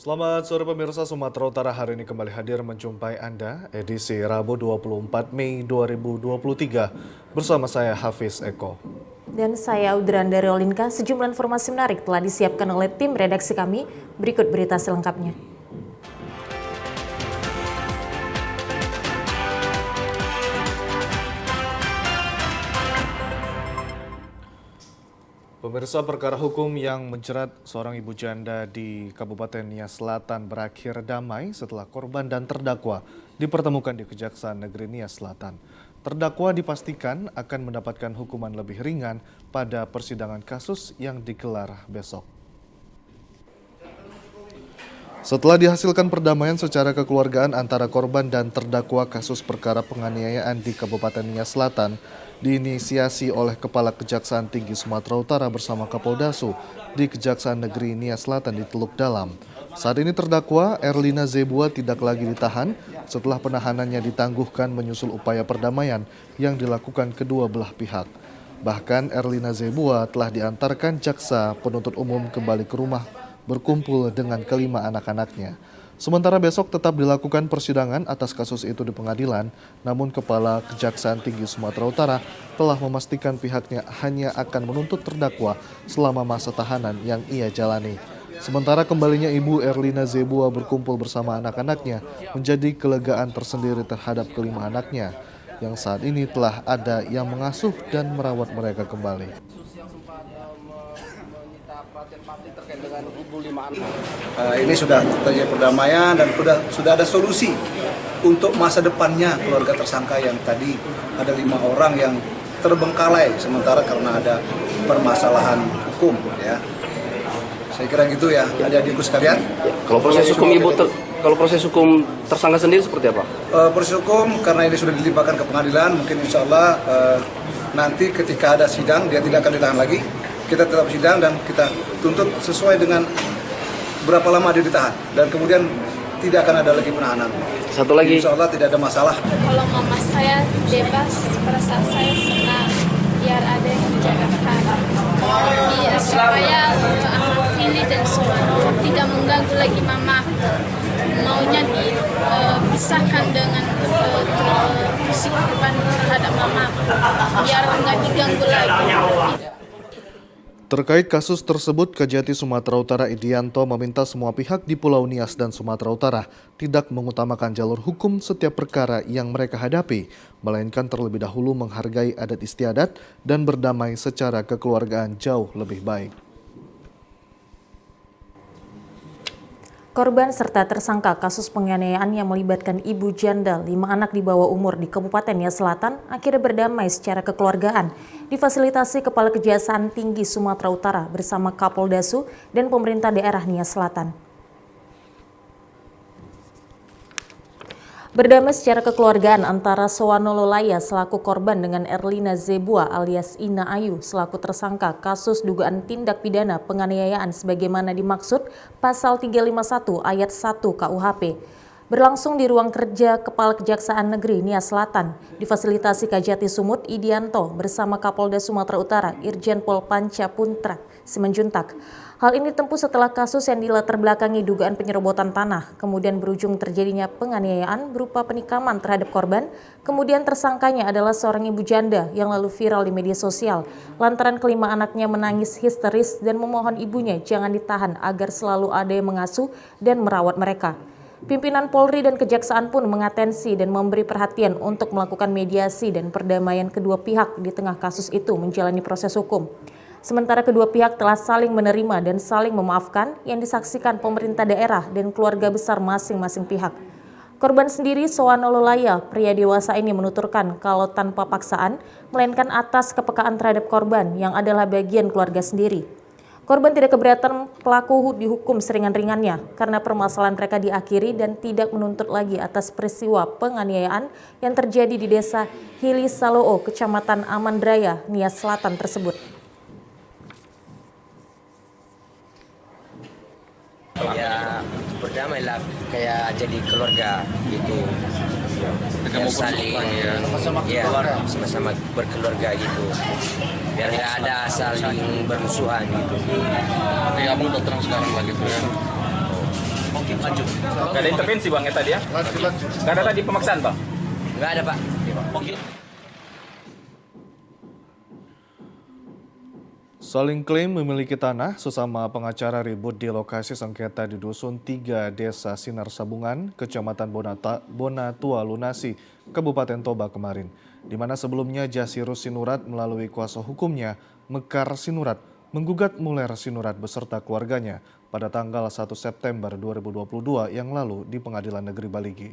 Selamat sore pemirsa, Sumatera Utara hari ini kembali hadir menjumpai Anda edisi Rabu 24 Mei 2023 bersama saya Hafiz Eko. Dan saya Audrandari Olinka. Sejumlah informasi menarik telah disiapkan oleh tim redaksi kami. Berikut berita selengkapnya. Pemirsa, perkara hukum yang menjerat seorang ibu janda di Kabupaten Nias Selatan berakhir damai setelah korban dan terdakwa dipertemukan di Kejaksaan Negeri Nias Selatan. Terdakwa dipastikan akan mendapatkan hukuman lebih ringan pada persidangan kasus yang digelar besok. Setelah dihasilkan perdamaian secara kekeluargaan antara korban dan terdakwa kasus perkara penganiayaan di Kabupaten Nias Selatan, diinisiasi oleh Kepala Kejaksaan Tinggi Sumatera Utara bersama Kapoldasu di Kejaksaan Negeri Nias Selatan di Teluk Dalam. Saat ini terdakwa Erlina Zebua tidak lagi ditahan setelah penahanannya ditangguhkan menyusul upaya perdamaian yang dilakukan kedua belah pihak. Bahkan Erlina Zebua telah diantarkan jaksa penuntut umum kembali ke rumah berkumpul dengan kelima anak-anaknya. Sementara besok tetap dilakukan persidangan atas kasus itu di pengadilan, namun Kepala Kejaksaan Tinggi Sumatera Utara telah memastikan pihaknya hanya akan menuntut terdakwa selama masa tahanan yang ia jalani. Sementara kembalinya Ibu Erlina Zebua berkumpul bersama anak-anaknya menjadi kelegaan tersendiri terhadap kelima anaknya, yang saat ini telah ada yang mengasuh dan merawat mereka kembali. Ini sudah terjadi perdamaian dan sudah ada solusi untuk masa depannya keluarga tersangka yang tadi ada 5 orang yang terbengkalai sementara karena ada permasalahan hukum ya. Saya kira gitu ya, adik-adikku sekalian. Kalau proses hukum tersangka sendiri seperti apa? Proses hukum karena ini sudah dilimpahkan ke pengadilan, mungkin insya Allah nanti ketika ada sidang dia tidak akan ditahan lagi. Kita tetap sidang dan kita tuntut sesuai dengan berapa lama dia ditahan dan kemudian tidak akan ada lagi penahanan. Satu lagi, insya Allah tidak ada masalah. Kalau mama saya bebas, perasaan saya senang biar ada yang menjaga perkara. Supaya anak Fili dan Suwano tidak mengganggu lagi mama. Maunya dipisahkan dengan musik korban terhadap mama biar nggak diganggu lagi. Terkait kasus tersebut, Kejati Sumatera Utara Idianto meminta semua pihak di Pulau Nias dan Sumatera Utara tidak mengutamakan jalur hukum setiap perkara yang mereka hadapi, melainkan terlebih dahulu menghargai adat istiadat dan berdamai secara kekeluargaan jauh lebih baik. Korban serta tersangka kasus penganiayaan yang melibatkan ibu janda 5 anak di bawah umur di Kabupaten Nias Selatan akhirnya berdamai secara kekeluargaan difasilitasi Kepala Kejaksaan Tinggi Sumatera Utara bersama Kapoldasu dan pemerintah daerah Nias Selatan. Berdamai secara kekeluargaan antara Soano Lolaya selaku korban dengan Erlina Zebua alias Ina Ayu selaku tersangka kasus dugaan tindak pidana penganiayaan sebagaimana dimaksud pasal 351 ayat 1 KUHP. Berlangsung di ruang kerja Kepala Kejaksaan Negeri Nias Selatan, difasilitasi Kajati Sumut Idianto bersama Kapolda Sumatera Utara Irjen Pol Panca Puntra Simanjuntak. Hal ini ditempuh setelah kasus yang dilatar belakangi dugaan penyerobotan tanah, kemudian berujung terjadinya penganiayaan berupa penikaman terhadap korban, kemudian tersangkanya adalah seorang ibu janda yang lalu viral di media sosial, lantaran kelima anaknya menangis histeris dan memohon ibunya jangan ditahan agar selalu ada yang mengasuh dan merawat mereka. Pimpinan Polri dan Kejaksaan pun mengatensi dan memberi perhatian untuk melakukan mediasi dan perdamaian kedua pihak di tengah kasus itu menjalani proses hukum. Sementara kedua pihak telah saling menerima dan saling memaafkan yang disaksikan pemerintah daerah dan keluarga besar masing-masing pihak. Korban sendiri, Soano Lolaya, pria dewasa ini menuturkan kalau tanpa paksaan, melainkan atas kepekaan terhadap korban yang adalah bagian keluarga sendiri. Korban tidak keberatan pelaku dihukum seringan-ringannya karena permasalahan mereka diakhiri dan tidak menuntut lagi atas peristiwa penganiayaan yang terjadi di desa Hili Saloo, Kecamatan Amandraya, Nias Selatan tersebut. Ya berdamailah kayak jadi keluarga gitu. Ya, saling sama-sama berkeluarga gitu. Biar nggak ada saling bermusuhan gitu. Tapi kamu udah terang sekarang lagi tuh ya. Oke, lanjut. Gak ada intervensi bang ya tadi ya? Gak ada tadi pemaksaan bang? Nggak ada, Pak. Oke. Saling klaim memiliki tanah, sesama pengacara ribut di lokasi sengketa di Dusun 3 Desa Sinar Sabungan, Kecamatan Bonatua Lunasi, Kabupaten Toba kemarin, di mana sebelumnya Jasirus Sinurat melalui kuasa hukumnya, Mekar Sinurat, menggugat Muler Sinurat beserta keluarganya pada tanggal 1 September 2022 yang lalu di Pengadilan Negeri Baligi.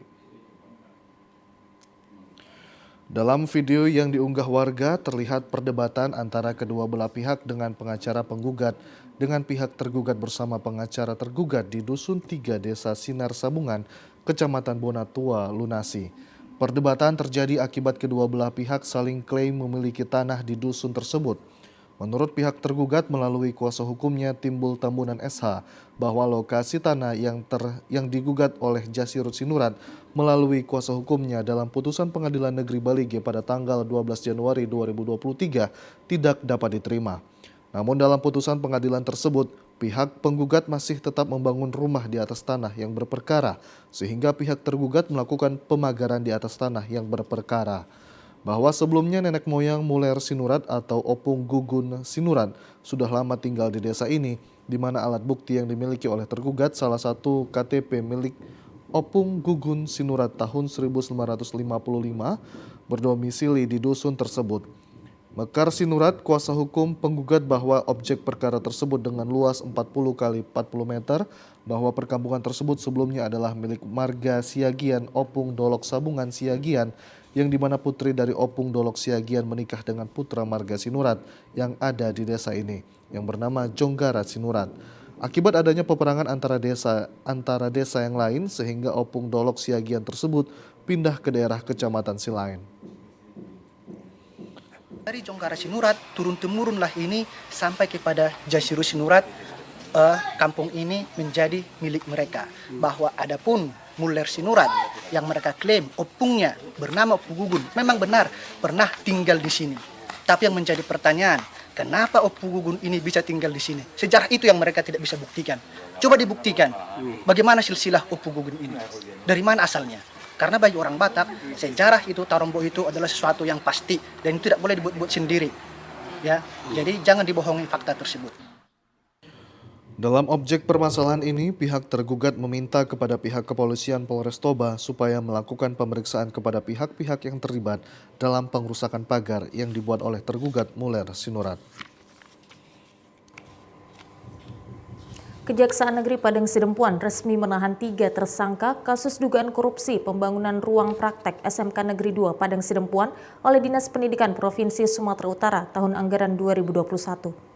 Dalam video yang diunggah warga, terlihat perdebatan antara kedua belah pihak dengan pengacara penggugat dengan pihak tergugat bersama pengacara tergugat di Dusun 3 Desa Sinar Sabungan, Kecamatan Bonatua Lunasi. Perdebatan terjadi akibat kedua belah pihak saling klaim memiliki tanah di dusun tersebut. Menurut pihak tergugat melalui kuasa hukumnya Timbul Tambunan SH bahwa lokasi tanah yang digugat oleh Jasirus Sinurat melalui kuasa hukumnya dalam putusan Pengadilan Negeri Baligi pada tanggal 12 Januari 2023 tidak dapat diterima. Namun dalam putusan pengadilan tersebut, pihak penggugat masih tetap membangun rumah di atas tanah yang berperkara sehingga pihak tergugat melakukan pemagaran di atas tanah yang berperkara. Bahwa sebelumnya nenek moyang Muler Sinurat atau Opung Gugun Sinurat sudah lama tinggal di desa ini, di mana alat bukti yang dimiliki oleh tergugat salah satu KTP milik Opung Gugun Sinurat tahun 1955 berdomisili di dusun tersebut. Mekar Sinurat, kuasa hukum penggugat bahwa objek perkara tersebut dengan luas 40 kali 40 meter, bahwa perkampungan tersebut sebelumnya adalah milik marga Siagian Opung Dolok Sabungan Siagian, yang dimana putri dari Opung Dolok Siagian menikah dengan putra marga Sinurat yang ada di desa ini, yang bernama Jonggara Sinurat. Akibat adanya peperangan antara desa yang lain, sehingga Opung Dolok Siagian tersebut pindah ke daerah Kecamatan Silain. Dari Jonggara Sinurat turun-temurunlah ini sampai kepada Jasirus Sinurat, kampung ini menjadi milik mereka. Bahwa adapun Muler Sinurat yang mereka klaim opungnya bernama Opung Gugun memang benar pernah tinggal di sini. Tapi yang menjadi pertanyaan, kenapa Opung Gugun ini bisa tinggal di sini? Sejarah itu yang mereka tidak bisa buktikan. Coba dibuktikan bagaimana silsilah Opung Gugun ini. Dari mana asalnya? Karena bagi orang Batak, sejarah itu, Tarombo itu adalah sesuatu yang pasti dan itu tidak boleh dibuat-buat sendiri. Ya, jadi jangan dibohongi fakta tersebut. Dalam objek permasalahan ini, pihak tergugat meminta kepada pihak kepolisian Polres Toba supaya melakukan pemeriksaan kepada pihak-pihak yang terlibat dalam pengrusakan pagar yang dibuat oleh tergugat Muler Sinurat. Kejaksaan Negeri Padang Sidempuan resmi menahan 3 tersangka kasus dugaan korupsi pembangunan ruang praktek SMK Negeri 2 Padang Sidempuan oleh Dinas Pendidikan Provinsi Sumatera Utara tahun anggaran 2021.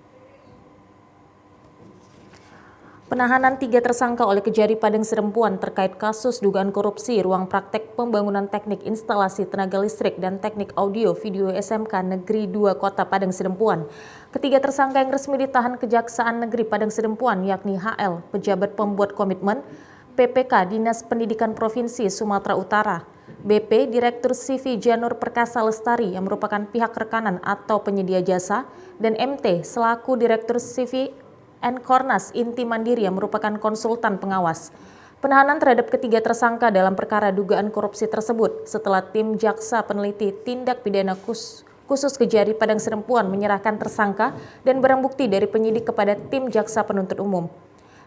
Penahanan 3 tersangka oleh Kejari Padang Sidempuan terkait kasus dugaan korupsi ruang praktek pembangunan teknik instalasi tenaga listrik dan teknik audio video SMK Negeri 2 Kota Padang Sidempuan. Ketiga tersangka yang resmi ditahan Kejaksaan Negeri Padang Sidempuan yakni HL, pejabat pembuat komitmen, PPK Dinas Pendidikan Provinsi Sumatera Utara, BP Direktur CV Janur Perkasa Lestari yang merupakan pihak rekanan atau penyedia jasa, dan MT selaku Direktur CV Kornas Inti Mandiri yang merupakan konsultan pengawas. Penahanan terhadap ketiga tersangka dalam perkara dugaan korupsi tersebut setelah tim jaksa peneliti tindak pidana khusus Kejari Padang Sidempuan menyerahkan tersangka dan barang bukti dari penyidik kepada tim jaksa penuntut umum.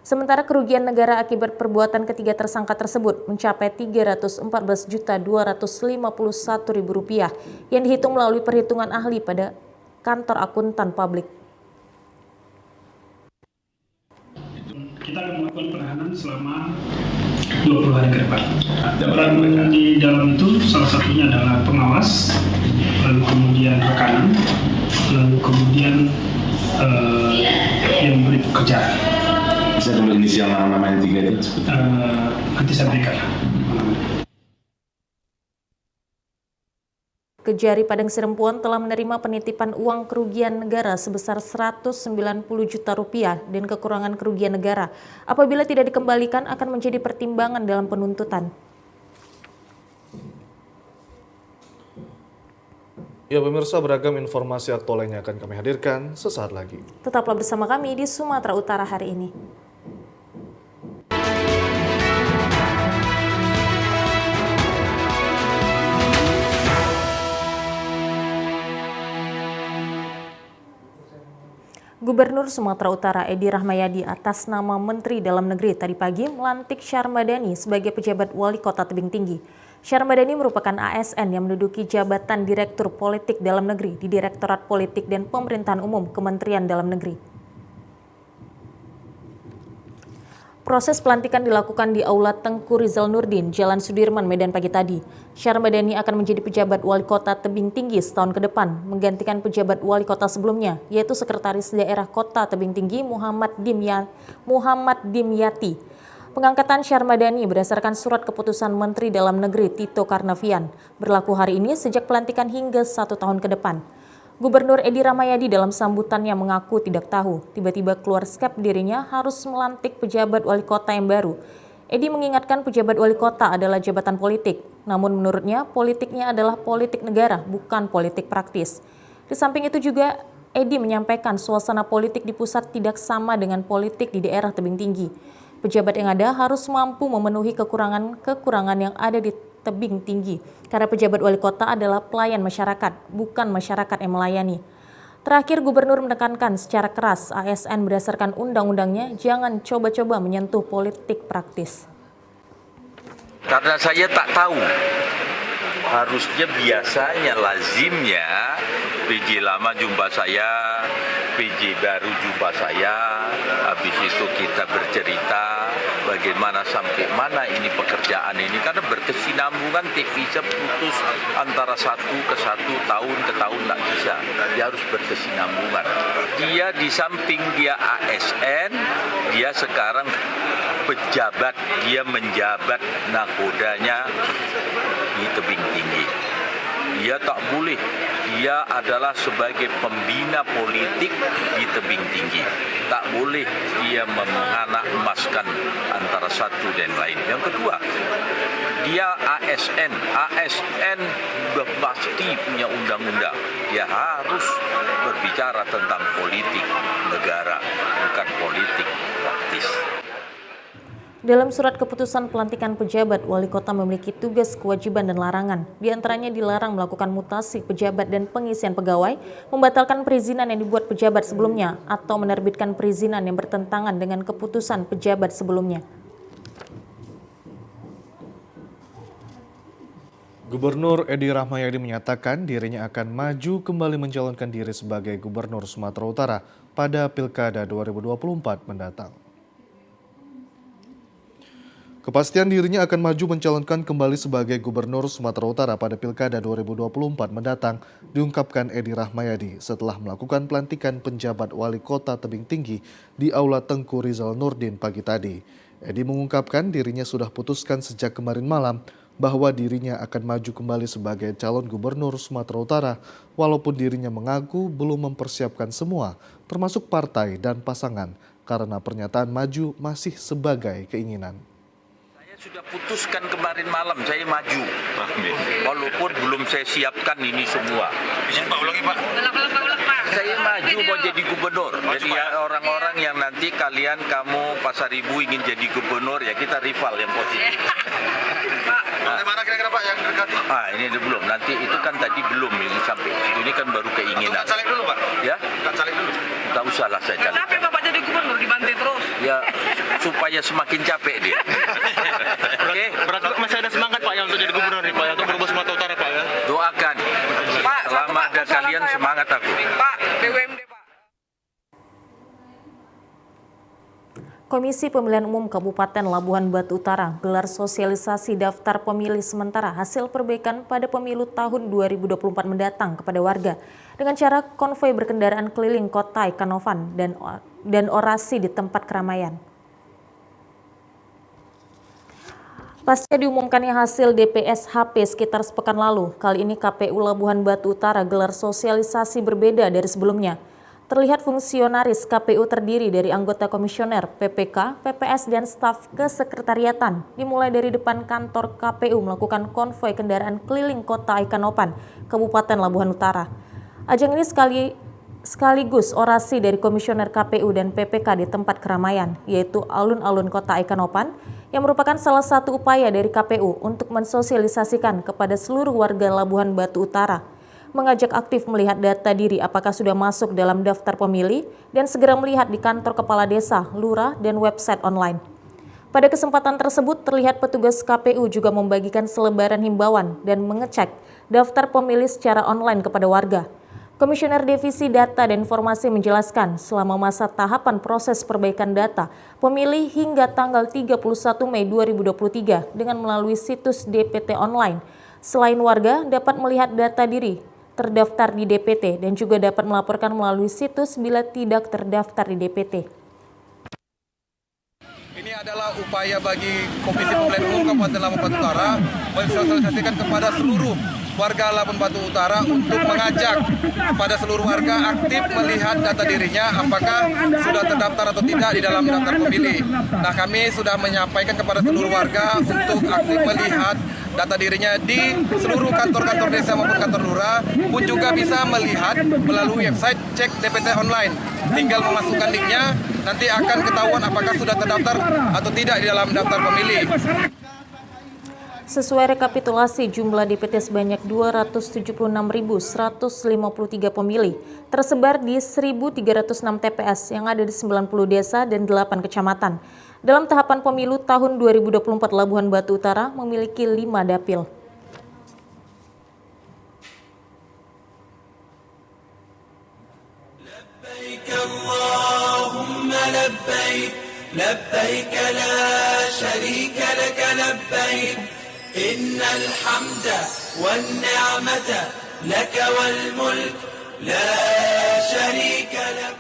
Sementara kerugian negara akibat perbuatan ketiga tersangka tersebut mencapai Rp314.251.000 yang dihitung melalui perhitungan ahli pada kantor akuntan publik. Kita akan melakukan penahanan selama 20 hari ke depan. Peran di dalam itu salah satunya adalah pengawas, lalu kemudian rekanan, lalu kemudian yang beri pekerjaan. Bisa sebut inisial nama-nama yang 3 itu? Nanti saya berikan. Kejari Padang Sidempuan telah menerima penitipan uang kerugian negara sebesar Rp190 juta dan kekurangan kerugian negara. Apabila tidak dikembalikan akan menjadi pertimbangan dalam penuntutan. Ya pemirsa, beragam informasi aktual lainnya akan kami hadirkan sesaat lagi. Tetaplah bersama kami di Sumatera Utara hari ini. Gubernur Sumatera Utara Edi Rahmayadi atas nama Menteri Dalam Negeri tadi pagi melantik Syarmadani sebagai pejabat Wali Kota Tebing Tinggi. Syarmadani merupakan ASN yang menduduki jabatan Direktur Politik Dalam Negeri di Direktorat Politik dan Pemerintahan Umum Kementerian Dalam Negeri. Proses pelantikan dilakukan di Aula Tengku Rizal Nurdin, Jalan Sudirman, Medan pagi tadi. Syarmadani akan menjadi pejabat Wali Kota Tebing Tinggi setahun ke depan, menggantikan pejabat Wali Kota sebelumnya, yaitu Sekretaris Daerah Kota Tebing Tinggi Muhammad Dimyati. Pengangkatan Syarmadani berdasarkan surat keputusan Menteri Dalam Negeri Tito Karnavian, berlaku hari ini sejak pelantikan hingga 1 tahun ke depan. Gubernur Edi Rahmayadi dalam sambutannya mengaku tidak tahu, tiba-tiba keluar skep dirinya harus melantik pejabat wali kota yang baru. Edi mengingatkan pejabat wali kota adalah jabatan politik, namun menurutnya politiknya adalah politik negara, bukan politik praktis. Di samping itu juga, Edi menyampaikan suasana politik di pusat tidak sama dengan politik di daerah tebing tinggi. Pejabat yang ada harus mampu memenuhi kekurangan yang ada di tebing tinggi, karena pejabat wali kota adalah pelayan masyarakat, bukan masyarakat yang melayani. Terakhir, Gubernur menekankan secara keras ASN berdasarkan undang-undangnya jangan coba-coba menyentuh politik praktis. Karena saya tak tahu, harusnya biasanya lazimnya PJ lama jumpa saya, PJ baru jumpa saya, habis itu kita bercerita bagaimana sampai mana ini pekerjaan ini, karena berkesinambungan tidak bisa putus antara satu ke satu, tahun ke tahun tidak bisa, dia harus berkesinambungan. Dia di samping dia ASN, dia sekarang pejabat, dia menjabat nakodanya di tebing tinggi. Dia tak boleh, dia adalah sebagai pembina politik di tebing tinggi. Tak boleh dia menganak emaskan antara satu dan lain. Yang kedua, dia ASN. ASN pasti punya undang-undang. Dia harus berbicara tentang politik negara, bukan politik praktis. Dalam surat keputusan pelantikan pejabat, wali kota memiliki tugas, kewajiban, dan larangan. Di antaranya dilarang melakukan mutasi pejabat dan pengisian pegawai, membatalkan perizinan yang dibuat pejabat sebelumnya, atau menerbitkan perizinan yang bertentangan dengan keputusan pejabat sebelumnya. Gubernur Edi Rahmayadi menyatakan dirinya akan maju kembali mencalonkan diri sebagai Gubernur Sumatera Utara pada Pilkada 2024 mendatang. Kepastian dirinya akan maju mencalonkan kembali sebagai Gubernur Sumatera Utara pada Pilkada 2024 mendatang diungkapkan Edi Rahmayadi setelah melakukan pelantikan penjabat Wali Kota Tebing Tinggi di Aula Tengku Rizal Nurdin pagi tadi. Edi mengungkapkan dirinya sudah putuskan sejak kemarin malam bahwa dirinya akan maju kembali sebagai calon Gubernur Sumatera Utara walaupun dirinya mengaku belum mempersiapkan semua termasuk partai dan pasangan karena pernyataan maju masih sebagai keinginan. Sudah putuskan kemarin malam saya maju, walaupun belum saya siapkan ini semua. Izin Pak, ulangi Pak. Saya maju mau jadi gubernur. Jadi ya, orang-orang yang nanti kamu Pasar Ibu ingin jadi gubernur, ya kita rival yang positif. Pak, bagaimana kira-kira Pak yang dekati? Ini belum, nanti itu kan tadi belum ini sampai ini kan baru keinginan. Kan caleg dulu Pak? Ya? Kan caleg dulu? Tak usah lah saya caleg. Kenapa Bapak jadi gubernur dibantai terus? Ya, supaya semakin capek dia. Oke, Berarti masih ada semangat Pak yang untuk jadi gubernur nih Pak, untuk berubah Sumatera Utara Pak ya? Doakan. Pak, selama ada kalian semangat aku. Pak, BUMD Pak. Komisi Pemilihan Umum Kabupaten Labuhan Batu Utara gelar sosialisasi daftar pemilih sementara hasil perbaikan pada pemilu tahun 2024 mendatang kepada warga dengan cara konvoi berkendaraan keliling kota Aikanovan dan orasi di tempat keramaian. Pasca diumumkannya hasil DPS HP sekitar sepekan lalu, kali ini KPU Labuhan Batu Utara gelar sosialisasi berbeda dari sebelumnya. Terlihat fungsionaris KPU terdiri dari anggota komisioner, PPK, PPS, dan staf kesekretariatan, dimulai dari depan kantor KPU melakukan konvoi kendaraan keliling kota Aikanovan, Kabupaten Labuhan Utara. Ajang ini sekaligus orasi dari komisioner KPU dan PPK di tempat keramaian, yaitu alun-alun kota Aikanovan, yang merupakan salah satu upaya dari KPU untuk mensosialisasikan kepada seluruh warga Labuhan Batu Utara mengajak aktif melihat data diri apakah sudah masuk dalam daftar pemilih dan segera melihat di kantor kepala desa, lurah, dan website online. Pada kesempatan tersebut terlihat petugas KPU juga membagikan selebaran himbauan dan mengecek daftar pemilih secara online kepada warga. Komisioner Divisi Data dan Informasi menjelaskan selama masa tahapan proses perbaikan data pemilih hingga tanggal 31 Mei 2023 dengan melalui situs DPT online. Selain warga dapat melihat data diri terdaftar di DPT dan juga dapat melaporkan melalui situs bila tidak terdaftar di DPT. Ini adalah upaya bagi Komisi Pemilihan Umum Kabupaten Labuan Batu Utara mensosialisasikan kepada seluruh warga Labuan Batu Utara untuk mengajak kepada seluruh warga aktif melihat data dirinya apakah sudah terdaftar atau tidak di dalam daftar pemilih. Nah, kami sudah menyampaikan kepada seluruh warga untuk aktif melihat data dirinya di seluruh kantor-kantor desa maupun kantor lurah, pun juga bisa melihat melalui website cek DPT online. Tinggal memasukkan linknya, nanti akan ketahuan apakah sudah terdaftar atau tidak di dalam daftar pemilih. Sesuai rekapitulasi, jumlah DPT sebanyak 276.153 pemilih tersebar di 1.306 TPS yang ada di 90 desa dan 8 kecamatan. Dalam tahapan pemilu tahun 2024, Labuan Batu Utara memiliki 5 dapil. Labbaik Allahumma labbaik, labbaik la sharika laka labbaik. Innal hamda wan ni'mata laka wal mulk la syarika lak.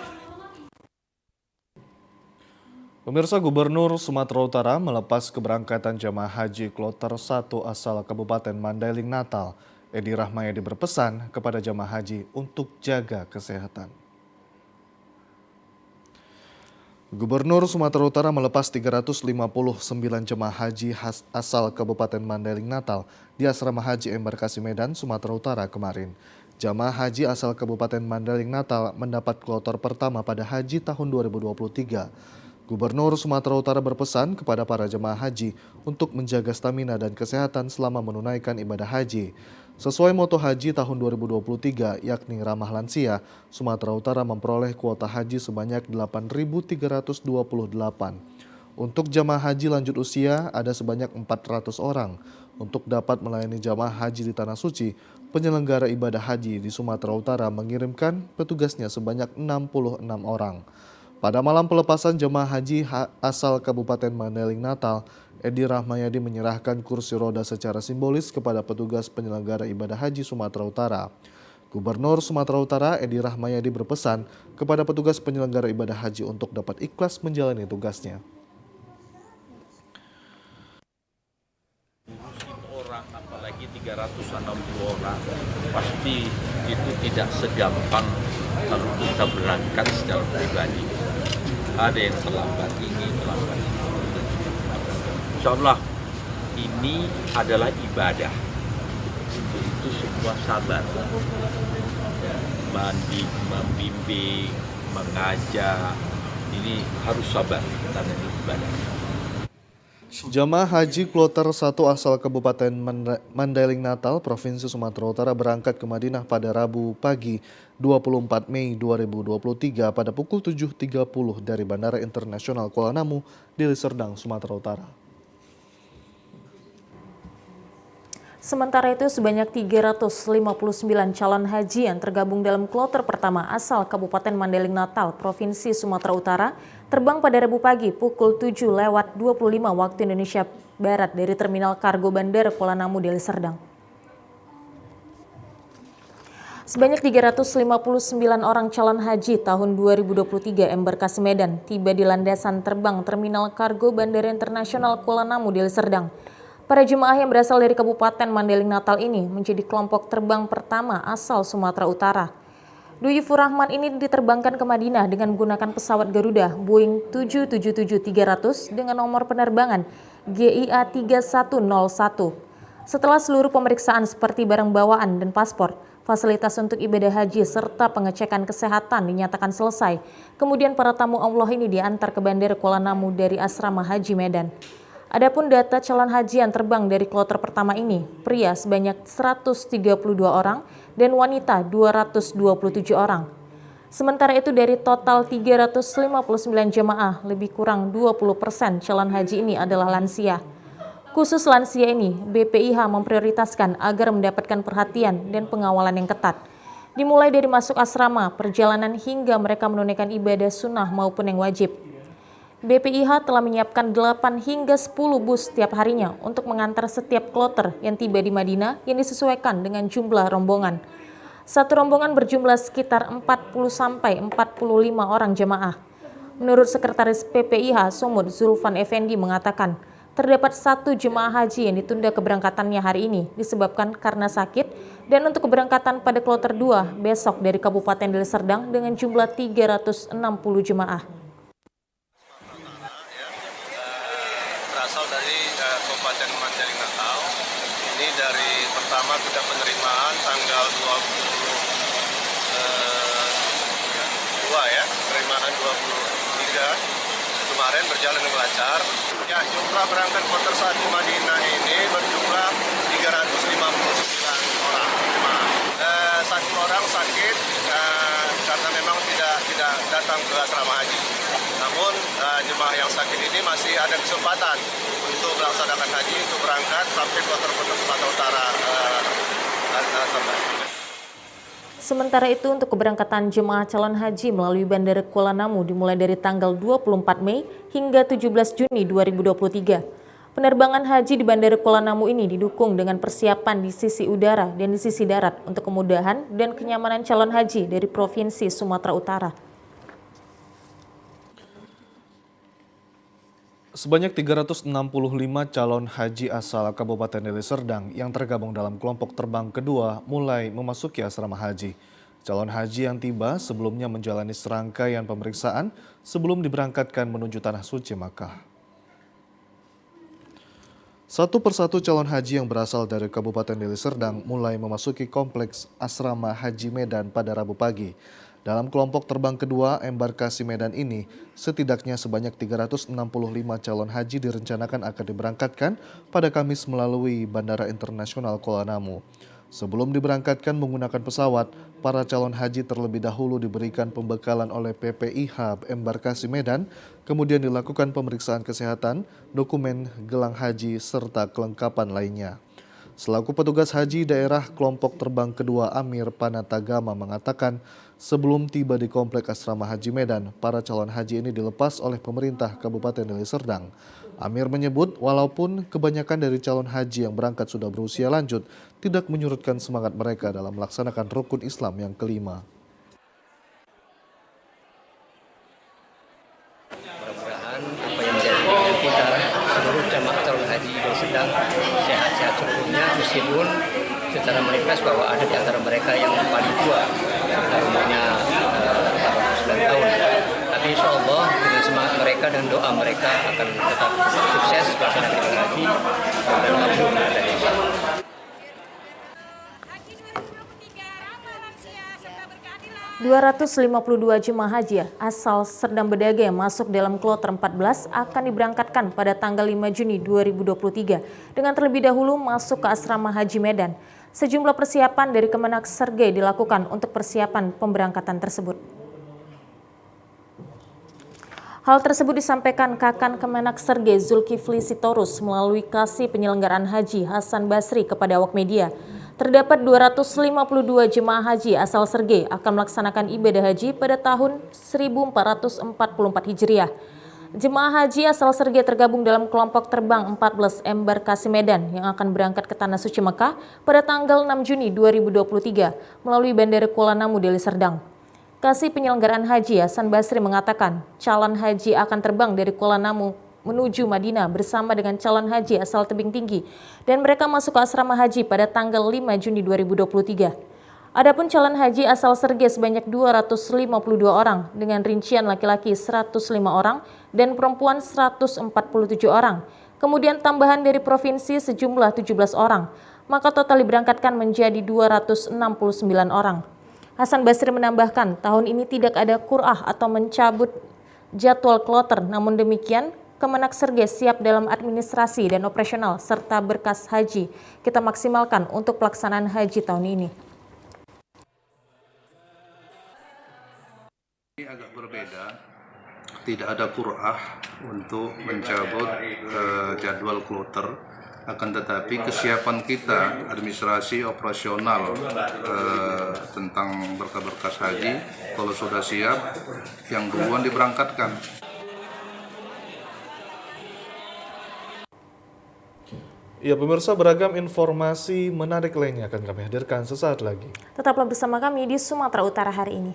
Pemirsa, Gubernur Sumatera Utara melepas keberangkatan jemaah haji kloter 1 asal Kabupaten Mandailing Natal. Edi Rahmayadi berpesan kepada jemaah haji untuk jaga kesehatan. Gubernur Sumatera Utara melepas 359 jemaah haji asal Kabupaten Mandailing Natal di Asrama Haji Embarkasi Medan, Sumatera Utara kemarin. Jemaah haji asal Kabupaten Mandailing Natal mendapat kloter pertama pada haji tahun 2023. Gubernur Sumatera Utara berpesan kepada para jemaah haji untuk menjaga stamina dan kesehatan selama menunaikan ibadah haji. Sesuai moto haji tahun 2023, yakni ramah lansia, Sumatera Utara memperoleh kuota haji sebanyak 8.328. Untuk jamaah haji lanjut usia ada sebanyak 400 orang. Untuk dapat melayani jamaah haji di Tanah Suci, penyelenggara ibadah haji di Sumatera Utara mengirimkan petugasnya sebanyak 66 orang. Pada malam pelepasan jemaah haji asal Kabupaten Mandailing Natal, Edi Rahmayadi menyerahkan kursi roda secara simbolis kepada petugas penyelenggara ibadah haji Sumatera Utara. Gubernur Sumatera Utara Edi Rahmayadi berpesan kepada petugas penyelenggara ibadah haji untuk dapat ikhlas menjalani tugasnya. Orang, apalagi 360 orang, pasti itu tidak segampang kalau kita berangkat secara pribadi. Ada yang terlambat ini, terlambat itu. Insya Allah ini adalah ibadah. Untuk itu semua sabar. Membimbing, mengajak, ini harus sabar karena ini ibadah. Jamaah haji kloter 1 asal Kabupaten Mandailing Natal, Provinsi Sumatera Utara berangkat ke Madinah pada Rabu pagi 24 Mei 2023 pada pukul 7.30 dari Bandara Internasional Kuala Namu, Deli Serdang, Sumatera Utara. Sementara itu, sebanyak 359 calon haji yang tergabung dalam kloter pertama asal Kabupaten Mandailing Natal, Provinsi Sumatera Utara, terbang pada Rabu pagi pukul 7.25 waktu Indonesia Barat dari Terminal Kargo Bandara Kuala Namu, Deli Serdang. Sebanyak 359 orang calon haji tahun 2023 Embarkasi Medan tiba di landasan terbang Terminal Kargo Bandara Internasional Kuala Namu, Deli Serdang. Para jemaah yang berasal dari Kabupaten Mandailing Natal ini menjadi kelompok terbang pertama asal Sumatera Utara. Duyufur Rahman ini diterbangkan ke Madinah dengan menggunakan pesawat Garuda Boeing 777-300 dengan nomor penerbangan GIA 3101. Setelah seluruh pemeriksaan seperti barang bawaan dan paspor, fasilitas untuk ibadah haji serta pengecekan kesehatan dinyatakan selesai. Kemudian para tamu Allah ini diantar ke Bandara Kuala Namu dari Asrama Haji Medan. Adapun data calon haji yang terbang dari kloter pertama ini, pria sebanyak 132 orang dan wanita 227 orang. Sementara itu dari total 359 jemaah, lebih kurang 20% calon haji ini adalah lansia. Khusus lansia ini, BPIH memprioritaskan agar mendapatkan perhatian dan pengawalan yang ketat. Dimulai dari masuk asrama, perjalanan hingga mereka menunaikan ibadah sunnah maupun yang wajib. BPIH telah menyiapkan 8 hingga 10 bus setiap harinya untuk mengantar setiap kloter yang tiba di Madinah yang disesuaikan dengan jumlah rombongan. Satu rombongan berjumlah sekitar 40-45 orang jemaah. Menurut Sekretaris PPIH Sumut Zulfan Effendi mengatakan, terdapat 1 jemaah haji yang ditunda keberangkatannya hari ini disebabkan karena sakit, dan untuk keberangkatan pada kloter 2 besok dari Kabupaten Deli Serdang dengan jumlah 360 jemaah. Berasal dari Kabupaten Mandailing Natal. Ini dari pertama kita penerimaan tanggal 22 ya, penerimaan 23 kemarin berjalan dengan lancar. Ya, jumlah berangkat kloter 1 Madinah ini berjumlah 359 orang. Satu orang sakit karena memang tidak datang ke asrama haji. Namun jemaah yang sakit ini masih ada kesempatan untuk melaksanakan haji, untuk berangkat sampai kloter-kloter Sumatera Utara. Sementara itu untuk keberangkatan jemaah calon haji melalui Bandara Kuala Namu dimulai dari tanggal 24 Mei hingga 17 Juni 2023. Penerbangan haji di Bandara Kuala Namu ini didukung dengan persiapan di sisi udara dan di sisi darat untuk kemudahan dan kenyamanan calon haji dari Provinsi Sumatera Utara. Sebanyak 365 calon haji asal Kabupaten Deli Serdang yang tergabung dalam kelompok terbang kedua mulai memasuki asrama haji. Calon haji yang tiba sebelumnya menjalani serangkaian pemeriksaan sebelum diberangkatkan menuju Tanah Suci Makkah. Satu persatu calon haji yang berasal dari Kabupaten Deli Serdang mulai memasuki kompleks asrama Haji Medan pada Rabu pagi. Dalam kelompok terbang kedua embarkasi Medan ini, setidaknya sebanyak 365 calon haji direncanakan akan diberangkatkan pada Kamis melalui Bandara Internasional Kuala Namu. Sebelum diberangkatkan menggunakan pesawat, para calon haji terlebih dahulu diberikan pembekalan oleh PPIH embarkasi Medan, kemudian dilakukan pemeriksaan kesehatan, dokumen, gelang haji, serta kelengkapan lainnya. Selaku petugas haji daerah kelompok terbang kedua Amir Panatagama mengatakan, sebelum tiba di komplek asrama Haji Medan, para calon haji ini dilepas oleh pemerintah Kabupaten Deli Serdang. Amir menyebut walaupun kebanyakan dari calon haji yang berangkat sudah berusia lanjut, tidak menyurutkan semangat mereka dalam melaksanakan rukun Islam yang kelima. Mudah-mudahan apa yang menjadi keinginan kita, seluruh jamaah calon haji Deli Serdang sehat-sehat seluruhnya, meskipun secara manifest bahwa ada di antara mereka yang paling tua, umurnya 89 tahun. Tapi insya Allah dengan semangat mereka dan doa mereka akan tetap sukses melaksanakan ibadah haji dan makbul dari insya Allah. ...252 jemaah haji asal Serdang Bedagai yang masuk dalam kloter 14 akan diberangkatkan pada tanggal 5 Juni 2023 dengan terlebih dahulu masuk ke asrama Haji Medan. Sejumlah persiapan dari Kemenak Sergei dilakukan untuk persiapan pemberangkatan tersebut. Hal tersebut disampaikan Kakan Kemenak Sergei Zulkifli Sitorus melalui Kasih Penyelenggaraan Haji Hasan Basri kepada awak media. Terdapat 252 jemaah haji asal Sergei akan melaksanakan ibadah haji pada tahun 1444 Hijriah. Jemaah haji asal Sergei tergabung dalam kelompok terbang 14 embarkasi Medan yang akan berangkat ke Tanah Suci Mekah pada tanggal 6 Juni 2023 melalui Bandara Kuala Namu Deli Serdang. Kasih Penyelenggaraan Haji Hasan Basri mengatakan calon haji akan terbang dari Kuala Namu menuju Madinah bersama dengan calon haji asal Tebing Tinggi dan mereka masuk ke asrama haji pada tanggal 5 Juni 2023. Adapun calon haji asal Sergei sebanyak 252 orang dengan rincian laki-laki 105 orang dan perempuan 147 orang. Kemudian tambahan dari provinsi sejumlah 17 orang, maka total diberangkatkan menjadi 269 orang. Hasan Basri menambahkan tahun ini tidak ada qur'ah atau mencabut jadwal kloter, namun demikian Kemenak Serges siap dalam administrasi dan operasional serta berkas haji. Kita maksimalkan untuk pelaksanaan haji tahun ini. Ini agak berbeda, tidak ada qur'ah untuk mencabut jadwal kloter, akan tetapi kesiapan kita administrasi operasional tentang berkas haji, kalau sudah siap, yang duluan diberangkatkan. Ya pemirsa, beragam informasi menarik lainnya akan kami hadirkan sesaat lagi. Tetaplah bersama kami di Sumatera Utara hari ini.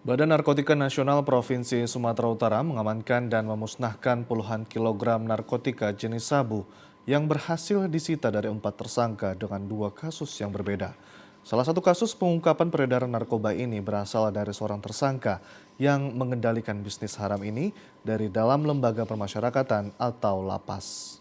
Badan Narkotika Nasional Provinsi Sumatera Utara mengamankan dan memusnahkan puluhan kilogram narkotika jenis sabu yang berhasil disita dari 4 tersangka dengan 2 kasus yang berbeda. Salah satu kasus pengungkapan peredaran narkoba ini berasal dari seorang tersangka yang mengendalikan bisnis haram ini dari dalam lembaga permasyarakatan atau lapas.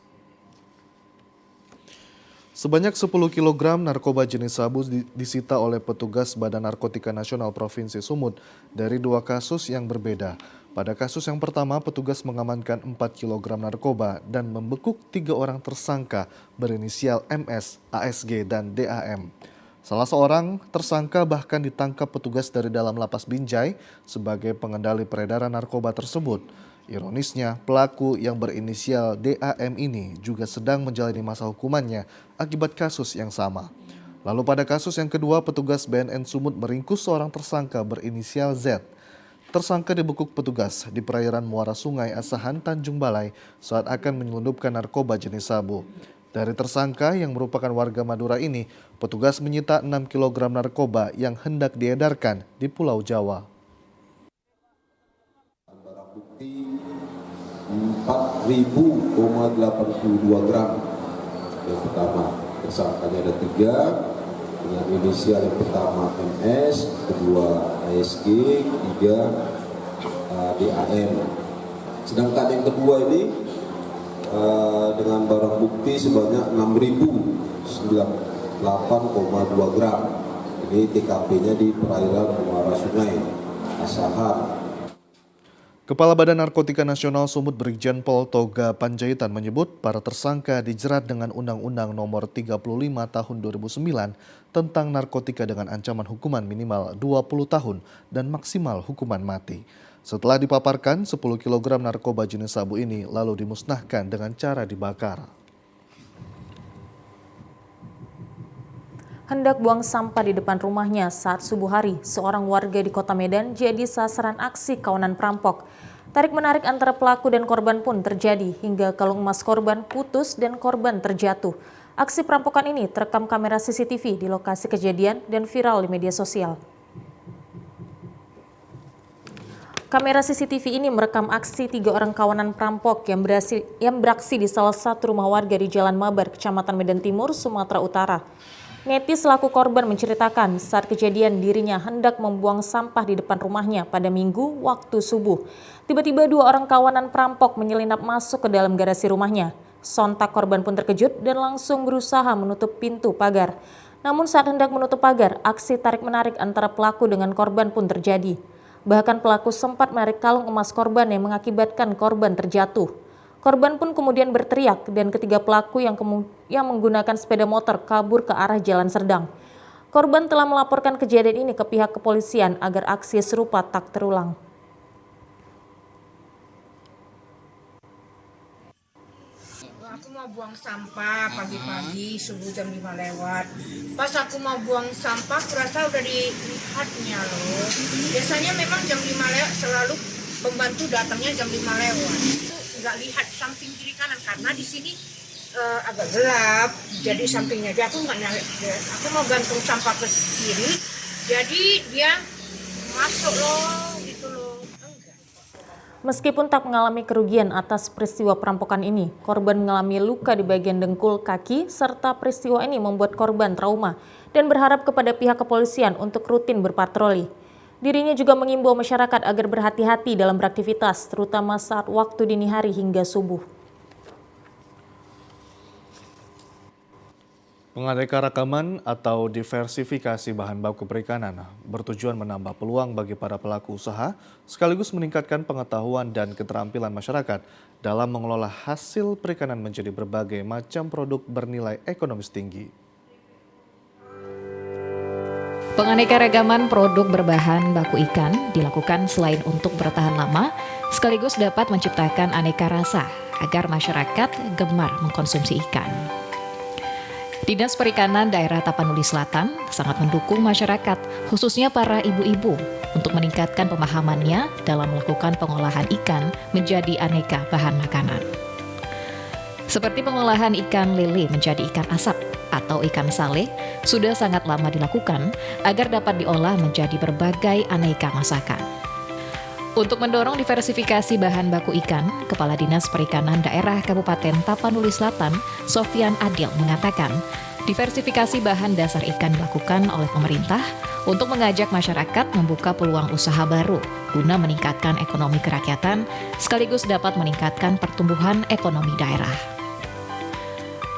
Sebanyak 10 kg narkoba jenis sabu disita oleh petugas Badan Narkotika Nasional Provinsi Sumut dari 2 kasus yang berbeda. Pada kasus yang pertama, petugas mengamankan 4 kg narkoba dan membekuk 3 orang tersangka berinisial MS, ASG, dan DAM. Salah seorang tersangka bahkan ditangkap petugas dari dalam lapas Binjai sebagai pengendali peredaran narkoba tersebut. Ironisnya, pelaku yang berinisial DAM ini juga sedang menjalani masa hukumannya akibat kasus yang sama. Lalu pada kasus yang kedua, petugas BNN Sumut meringkus seorang tersangka berinisial Z. Tersangka dibekuk petugas di perairan muara Sungai Asahan, Tanjung Balai saat akan menyelundupkan narkoba jenis sabu. Dari tersangka yang merupakan warga Madura ini, petugas menyita 6 kg narkoba yang hendak diedarkan di Pulau Jawa. 4.082 gram. Yang pertama, tersangkanya ada 3 dengan inisial yang pertama MS, kedua ASG, 3 DAM. Sedangkan yang kedua ini dengan barang bukti sebanyak 6.098,2 gram. Ini TKP-nya di perairan muara Sungai Asahan. Kepala Badan Narkotika Nasional Sumut Brigjen Pol Toga Panjaitan menyebut para tersangka dijerat dengan Undang-Undang Nomor 35 Tahun 2009 tentang narkotika dengan ancaman hukuman minimal 20 tahun dan maksimal hukuman mati. Setelah dipaparkan, 10 kg narkoba jenis sabu ini lalu dimusnahkan dengan cara dibakar. Hendak buang sampah di depan rumahnya saat subuh hari, seorang warga di Kota Medan jadi sasaran aksi kawanan perampok. Tarik-menarik antara pelaku dan korban pun terjadi hingga kalung emas korban putus dan korban terjatuh. Aksi perampokan ini terekam kamera CCTV di lokasi kejadian dan viral di media sosial. Kamera CCTV ini merekam aksi 3 orang kawanan perampok yang beraksi di salah satu rumah warga di Jalan Mabar, Kecamatan Medan Timur, Sumatera Utara. Neti selaku korban menceritakan saat kejadian dirinya hendak membuang sampah di depan rumahnya pada Minggu waktu subuh. Tiba-tiba 2 orang kawanan perampok menyelinap masuk ke dalam garasi rumahnya. Sontak korban pun terkejut dan langsung berusaha menutup pintu pagar. Namun saat hendak menutup pagar, aksi tarik-menarik antara pelaku dengan korban pun terjadi. Bahkan pelaku sempat menarik kalung emas korban yang mengakibatkan korban terjatuh. Korban pun kemudian berteriak dan ketiga pelaku yang menggunakan sepeda motor kabur ke arah Jalan Serdang. Korban telah melaporkan kejadian ini ke pihak kepolisian agar aksi serupa tak terulang. Aku mau buang sampah pagi-pagi, subuh jam 5 lewat. Pas aku mau buang sampah, kurasa udah dilihatnya loh. Biasanya memang jam 5 lewat, selalu pembantu datangnya jam 5 lewat. Nggak lihat samping kiri kanan karena di sini agak gelap, jadi sampingnya dia aku nggak nyari, aku mau gantung sampah ke kiri, jadi dia masuk loh gitu loh. Meskipun tak mengalami kerugian atas peristiwa perampokan ini, korban mengalami luka di bagian dengkul, kaki, serta peristiwa ini membuat korban trauma dan berharap kepada pihak kepolisian untuk rutin berpatroli. Dirinya juga mengimbau masyarakat agar berhati-hati dalam beraktivitas, terutama saat waktu dini hari hingga subuh. Penganeka-ragaman atau diversifikasi bahan baku perikanan bertujuan menambah peluang bagi para pelaku usaha sekaligus meningkatkan pengetahuan dan keterampilan masyarakat dalam mengelola hasil perikanan menjadi berbagai macam produk bernilai ekonomis tinggi. Penganeka-ragaman produk berbahan baku ikan dilakukan selain untuk bertahan lama, sekaligus dapat menciptakan aneka rasa agar masyarakat gemar mengkonsumsi ikan. Dinas Perikanan Daerah Tapanuli Selatan sangat mendukung masyarakat, khususnya para ibu-ibu, untuk meningkatkan pemahamannya dalam melakukan pengolahan ikan menjadi aneka bahan makanan. Seperti pengolahan ikan lele menjadi ikan asap atau ikan sale sudah sangat lama dilakukan agar dapat diolah menjadi berbagai aneka masakan. Untuk mendorong diversifikasi bahan baku ikan, Kepala Dinas Perikanan Daerah Kabupaten Tapanuli Selatan, Sofyan Adil mengatakan, diversifikasi bahan dasar ikan dilakukan oleh pemerintah untuk mengajak masyarakat membuka peluang usaha baru guna meningkatkan ekonomi kerakyatan sekaligus dapat meningkatkan pertumbuhan ekonomi daerah.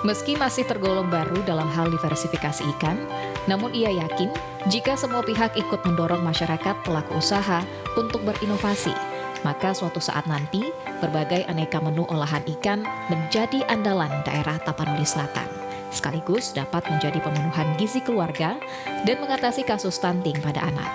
Meski masih tergolong baru dalam hal diversifikasi ikan, namun ia yakin jika semua pihak ikut mendorong masyarakat pelaku usaha untuk berinovasi, maka suatu saat nanti berbagai aneka menu olahan ikan menjadi andalan daerah Tapanuli Selatan, sekaligus dapat menjadi pemenuhan gizi keluarga dan mengatasi kasus stunting pada anak.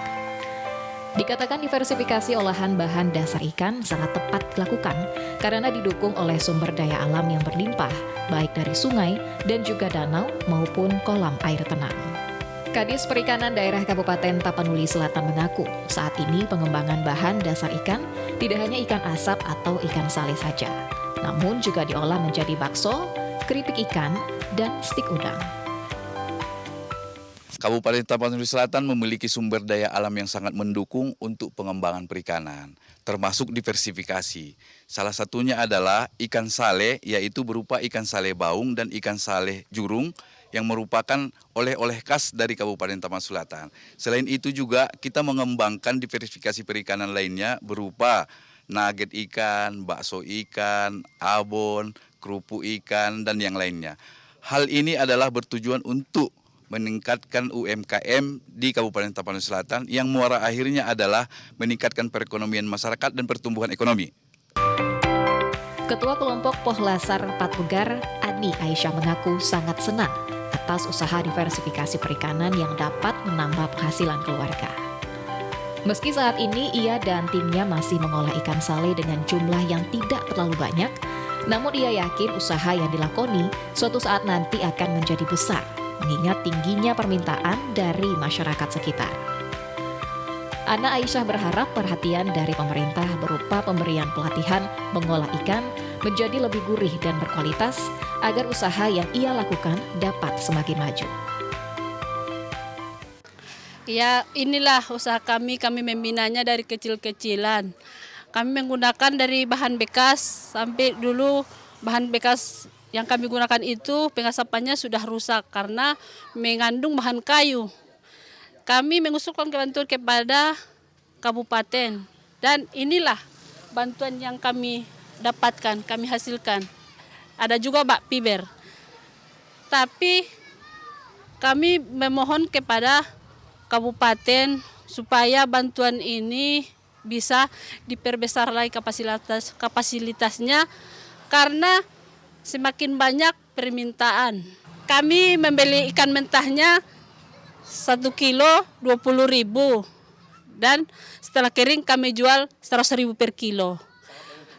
Dikatakan diversifikasi olahan bahan dasar ikan sangat tepat dilakukan karena didukung oleh sumber daya alam yang berlimpah, baik dari sungai dan juga danau maupun kolam air tenang. Kadis Perikanan Daerah Kabupaten Tapanuli Selatan mengaku saat ini pengembangan bahan dasar ikan tidak hanya ikan asap atau ikan sale saja, namun juga diolah menjadi bakso, keripik ikan, dan stik udang. Kabupaten Tapanuli Selatan memiliki sumber daya alam yang sangat mendukung untuk pengembangan perikanan, termasuk diversifikasi. Salah satunya adalah ikan sale, yaitu berupa ikan sale baung dan ikan sale jurung, yang merupakan oleh-oleh khas dari Kabupaten Tapanuli Selatan. Selain itu juga kita mengembangkan diversifikasi perikanan lainnya berupa nugget ikan, bakso ikan, abon, kerupuk ikan, dan yang lainnya. Hal ini adalah bertujuan untuk meningkatkan UMKM di Kabupaten Tapanuli Selatan yang muara akhirnya adalah meningkatkan perekonomian masyarakat dan pertumbuhan ekonomi. Ketua Kelompok Pohlasar Patpugar, Ani Aisyah mengaku sangat senang atas usaha diversifikasi perikanan yang dapat menambah penghasilan keluarga. Meski saat ini ia dan timnya masih mengolah ikan sale dengan jumlah yang tidak terlalu banyak, namun ia yakin usaha yang dilakoni suatu saat nanti akan menjadi besar, mengingat tingginya permintaan dari masyarakat sekitar. Ana Aisyah berharap perhatian dari pemerintah berupa pemberian pelatihan mengolah ikan menjadi lebih gurih dan berkualitas agar usaha yang ia lakukan dapat semakin maju. Ya, inilah usaha kami membinanya dari kecil-kecilan. Kami menggunakan dari bahan bekas sampai dulu bahan bekas yang kami gunakan itu pengasapannya sudah rusak karena mengandung bahan kayu. Kami mengusulkan bantuan kepada kabupaten dan inilah bantuan yang kami dapatkan, kami hasilkan. Ada juga bak piber. Tapi kami memohon kepada kabupaten supaya bantuan ini bisa diperbesar lagi kapasitasnya karena semakin banyak permintaan. Kami membeli ikan mentahnya 1 kilo 20.000 dan setelah kering kami jual 100.000 per kilo.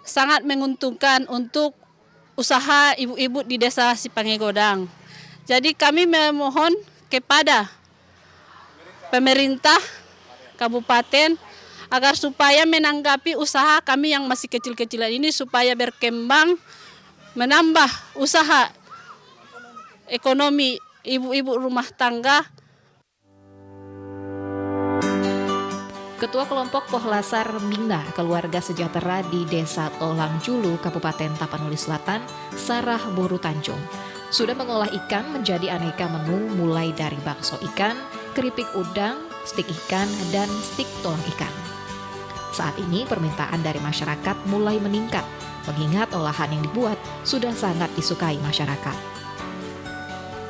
Sangat menguntungkan untuk usaha ibu-ibu di desa Sipangegodang. Jadi kami memohon kepada pemerintah kabupaten agar supaya menanggapi usaha kami yang masih kecil-kecilan ini supaya berkembang, menambah usaha ekonomi ibu-ibu rumah tangga. Ketua Kelompok Pohlasar Mina Keluarga Sejahtera di Desa Tolang Julu, Kabupaten Tapanuli Selatan, Sarah Boru Tanjung, sudah mengolah ikan menjadi aneka menu mulai dari bakso ikan, keripik udang, stik ikan, dan stik tulang ikan. Saat ini permintaan dari masyarakat mulai meningkat, mengingat olahan yang dibuat sudah sangat disukai masyarakat.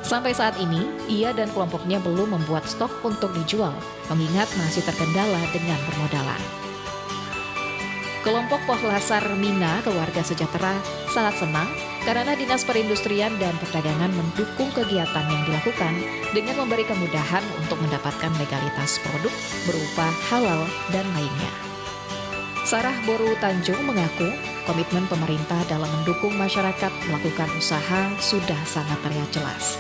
Sampai saat ini, ia dan kelompoknya belum membuat stok untuk dijual, mengingat masih terkendala dengan permodalan. Kelompok Pohlasar Mina Keluarga Sejahtera sangat senang karena Dinas Perindustrian dan Perdagangan mendukung kegiatan yang dilakukan dengan memberi kemudahan untuk mendapatkan legalitas produk berupa halal dan lainnya. Sarah Boru Tanjung mengaku komitmen pemerintah dalam mendukung masyarakat melakukan usaha sudah sangat terlihat jelas.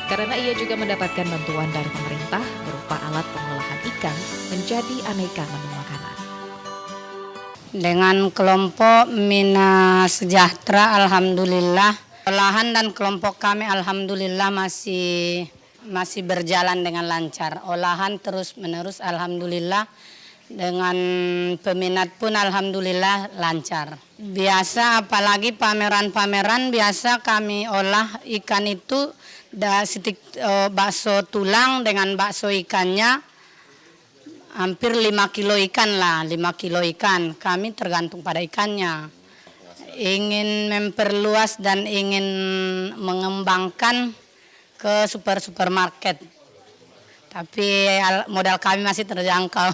Karena ia juga mendapatkan bantuan dari pemerintah berupa alat pengolahan ikan menjadi aneka menu makanan. Dengan kelompok Mina Sejahtera, alhamdulillah, olahan dan kelompok kami alhamdulillah masih berjalan dengan lancar. Olahan terus menerus alhamdulillah, dengan peminat pun alhamdulillah lancar. Biasa apalagi pameran-pameran biasa kami olah ikan itu bakso tulang dengan bakso ikannya hampir 5 kilo ikan lah, 5 kilo ikan. Kami tergantung pada ikannya. Ingin memperluas dan ingin mengembangkan ke supermarket. Tapi modal kami masih terjangkau.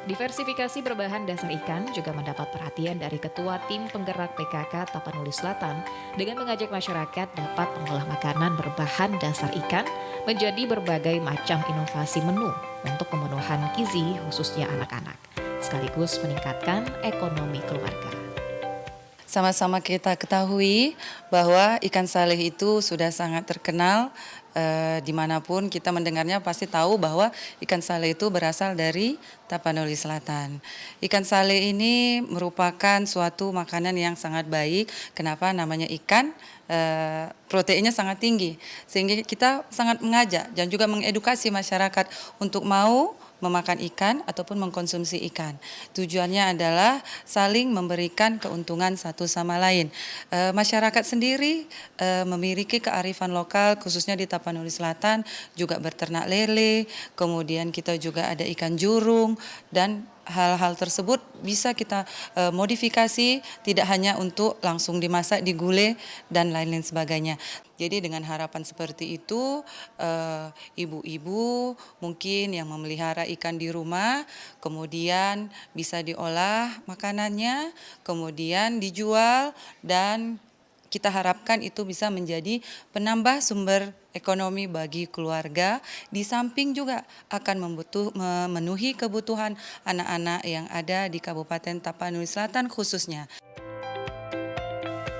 Diversifikasi berbahan dasar ikan juga mendapat perhatian dari Ketua Tim Penggerak PKK Tapanuli Selatan dengan mengajak masyarakat dapat mengolah makanan berbahan dasar ikan menjadi berbagai macam inovasi menu untuk pemenuhan gizi khususnya anak-anak, sekaligus meningkatkan ekonomi keluarga. Sama-sama kita ketahui bahwa ikan saleh itu sudah sangat terkenal, dimanapun kita mendengarnya pasti tahu bahwa ikan saleh itu berasal dari Tapanuli Selatan. Ikan saleh ini merupakan suatu makanan yang sangat baik. Kenapa namanya ikan? Proteinnya sangat tinggi, sehingga kita sangat mengajak dan juga mengedukasi masyarakat untuk mau memakan ikan ataupun mengkonsumsi ikan. Tujuannya adalah saling memberikan keuntungan satu sama lain. Masyarakat sendiri memiliki kearifan lokal, khususnya di Tapanuli Selatan, juga berternak lele, kemudian kita juga ada ikan jurung, dan hal-hal tersebut bisa kita modifikasi, tidak hanya untuk langsung dimasak, digulai, dan lain-lain sebagainya. Jadi dengan harapan seperti itu, ibu-ibu mungkin yang memelihara ikan di rumah, kemudian bisa diolah makanannya, kemudian dijual, dan kita harapkan itu bisa menjadi penambah sumber ekonomi bagi keluarga, di samping juga akan memenuhi kebutuhan anak-anak yang ada di Kabupaten Tapanuli Selatan khususnya.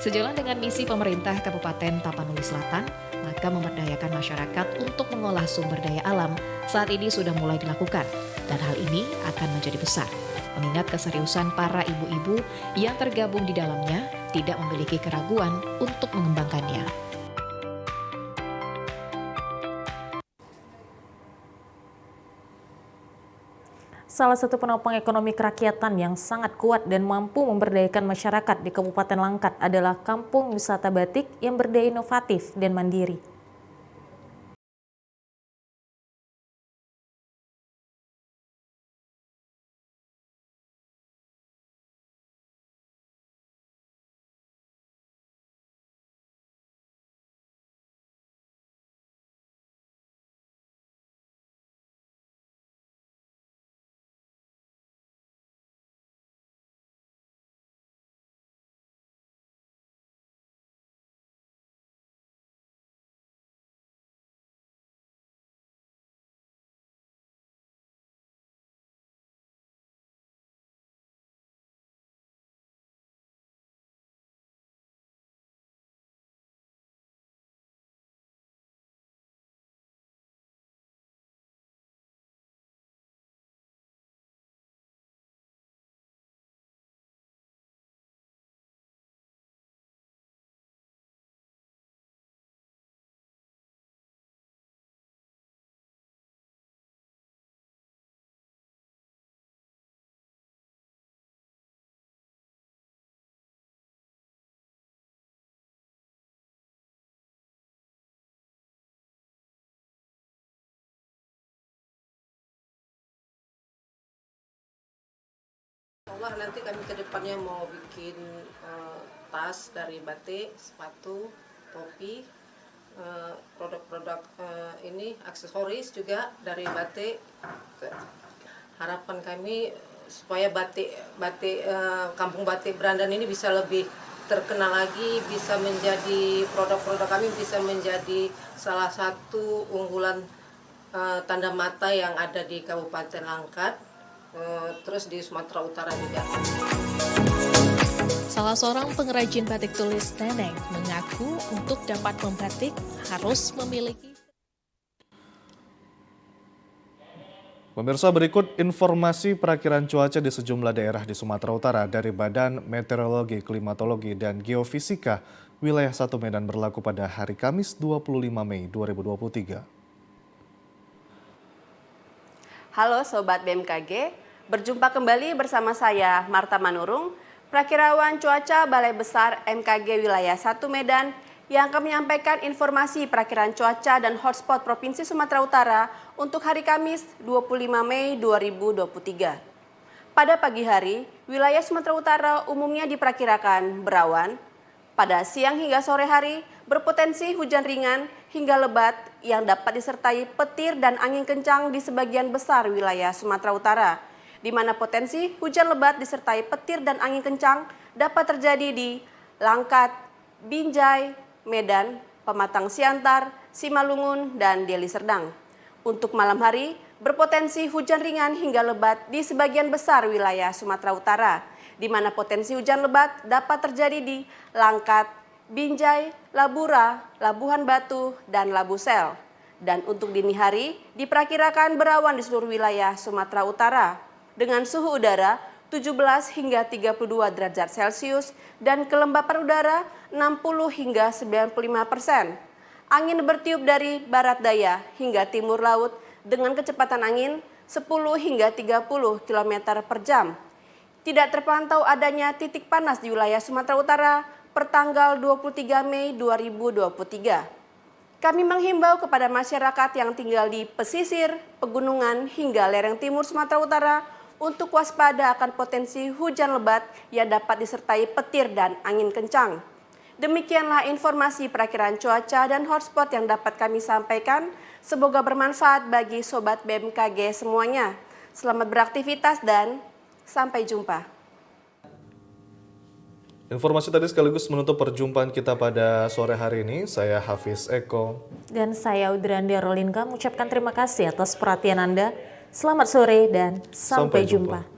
Sejalan dengan misi pemerintah Kabupaten Tapanuli Selatan, maka memberdayakan masyarakat untuk mengolah sumber daya alam saat ini sudah mulai dilakukan, dan hal ini akan menjadi besar, mengingat keseriusan para ibu-ibu yang tergabung di dalamnya tidak memiliki keraguan untuk mengembangkannya. Salah satu penopang ekonomi kerakyatan yang sangat kuat dan mampu memberdayakan masyarakat di Kabupaten Langkat adalah Kampung Wisata Batik yang berdaya inovatif dan mandiri. Allah nanti kami ke depannya mau bikin tas dari batik, sepatu, topi, produk-produk ini aksesoris juga dari batik. Harapan kami supaya batik Kampung Batik Berandan ini bisa lebih terkenal lagi, bisa menjadi produk-produk kami bisa menjadi salah satu unggulan tanda mata yang ada di Kabupaten Langkat, terus di Sumatera Utara juga. Salah seorang pengrajin batik tulis Neneng mengaku untuk dapat membatik harus memiliki. Pemirsa, berikut informasi perakiran cuaca di sejumlah daerah di Sumatera Utara dari Badan Meteorologi, Klimatologi, dan Geofisika wilayah 1 Medan berlaku pada hari Kamis 25 Mei 2023. Halo Sobat BMKG, berjumpa kembali bersama saya Marta Manurung, Prakirawan Cuaca Balai Besar MKG wilayah 1 Medan yang akan menyampaikan informasi perakiran cuaca dan hotspot Provinsi Sumatera Utara untuk hari Kamis 25 Mei 2023. Pada pagi hari, wilayah Sumatera Utara umumnya diperkirakan berawan. Pada siang hingga sore hari, berpotensi hujan ringan hingga lebat yang dapat disertai petir dan angin kencang di sebagian besar wilayah Sumatera Utara, di mana potensi hujan lebat disertai petir dan angin kencang dapat terjadi di Langkat, Binjai, Medan, Pematang Siantar, Simalungun, dan Deli Serdang. Untuk malam hari, berpotensi hujan ringan hingga lebat di sebagian besar wilayah Sumatera Utara, di mana potensi hujan lebat dapat terjadi di Langkat, Binjai, Labura, Labuhan Batu, dan Labusel. Dan untuk dini hari, diperkirakan berawan di seluruh wilayah Sumatera Utara, dengan suhu udara 17 hingga 32 derajat Celcius dan kelembapan udara 60 hingga 95%. Angin bertiup dari barat daya hingga timur laut dengan kecepatan angin 10 hingga 30 km per jam. Tidak terpantau adanya titik panas di wilayah Sumatera Utara pertanggal 23 Mei 2023. Kami menghimbau kepada masyarakat yang tinggal di pesisir, pegunungan hingga lereng timur Sumatera Utara untuk waspada akan potensi hujan lebat yang dapat disertai petir dan angin kencang. Demikianlah informasi perakiran cuaca dan hotspot yang dapat kami sampaikan. Semoga bermanfaat bagi Sobat BMKG semuanya. Selamat beraktivitas dan sampai jumpa. Informasi tadi sekaligus menutup perjumpaan kita pada sore hari ini. Saya Hafiz Eko. Dan saya Udranda Rolinka mengucapkan terima kasih atas perhatian Anda. Selamat sore dan sampai jumpa.